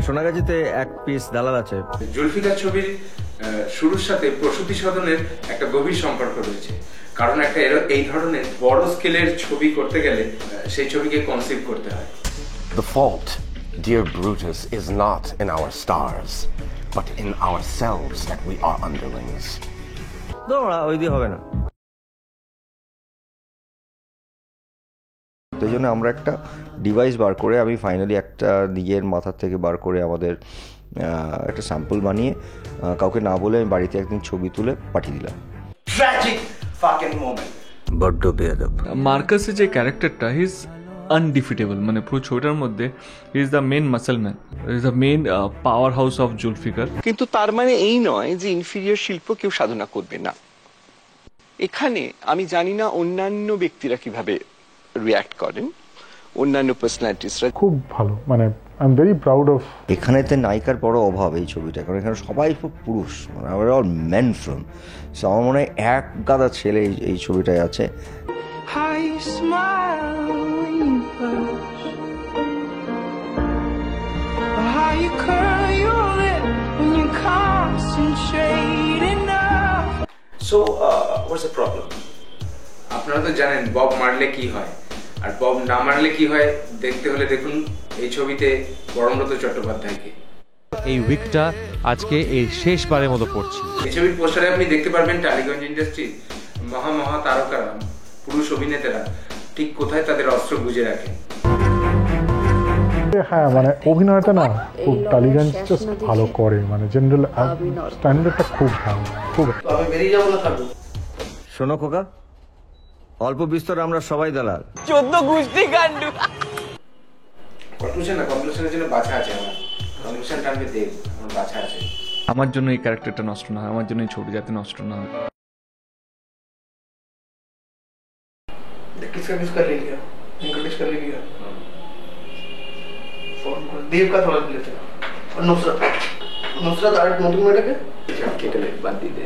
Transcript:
সোনাগাজীতে এক পিস দালাল আছে। জুলফিকার ছবির শুরুর সাথে প্রসূতি সদনের একটা গভীর সম্পর্ক রয়েছে, কারণ একটা এই ধরনের বড় স্কেলের ছবি করতে গেলে সেই ছবিকে কনসিভ করতে হয়। The fault, dear Brutus, is not in our stars, but in ourselves that we are underlings. তোমরা ওই দিয়ে হবে না। সেই জন্য আমরা একটা ডিভাইস বার করে, আমি ফাইনালি একটা নিজের মাথার থেকে বার করে আমাদের একটা স্যাম্পল বানিয়ে কাউকে না বলে আমি বাড়িতে একদিন ছবি তুলে পাঠিয়ে দিলাম। Tragic fucking moment. বড্ড বেয়াদব। মার্কাসের যে ক্যারেক্টারটা, হি ইজ আনডিফিটেবল, মানে পুরো ছবিটার মধ্যে he is the main muscle man, is the main power house of Zulfiqar. কিন্তু তার মানে এই নয় যে ইনফিরিয়র শিল্প কেউ সাধনা করবে না। এখানে আমি জানি না অন্যান্য ব্যক্তিরা কিভাবে রিঅ্যাক্ট করেন, অন্যান্য পার্সোনালিটিসরা। খুব ভালো, মানে I am very proud of. এখানেতে নায়িকার বড় অভাব এই ছবিটা, কারণ এখানে সবাই খুব পুরুষ, মানে আমরা অল মেন ফিল্ম। সো আমার মনে হয় এক গাদা ছেলে এই ছবিটায় আছে। So, what's the problem? আপনারা তো জানেন বব মারলে কি হয়, আর বব না মারলে কি হয় দেখতে হলে দেখুন এই ছবিতে পরমব্রত চট্টোপাধ্যায়কে। এই উইকটা আজকে এই শেষবারের মতো পড়ছি। এই ছবির পোস্টারে আপনি দেখতে পারবেন টালিগঞ্জ ইন্ডাস্ট্রির মহা তারকারা, পুরুষ অভিনেতারা ঠিক কোথায় তাদের অস্ত্র গুজে রাখে। হ্যাঁ, মানে অভিনয়টা না খুব টালিগঞ্জ জাস্ট ভালো করে, মানে জেনারেল স্ট্যান্ডার্ডটা খুব ভালো, খুব। আমি বেরিয়ে যাবো না থাকবো। শোনো খোকা, অল্প বিস্তর আমরা সবাই দালাল। 14 গোষ্ঠী কাণ্ড। কনক্লুশনের জন্য বাছা আছে, আমার কনক্লুশন টানবে দেব, আমার বাছা আছে। আমার জন্য এই ক্যারেক্টারটা নষ্ট না হয়, আমার জন্য এই ছবি যাতে নষ্ট না হয়। किसका मिस कर लिया, इनका मिस कर लिया। फोन कर देव का थोड़ा लेते हैं, और नुसरत आर्ट नोटिंग में लगे, केटले बांध दी दे।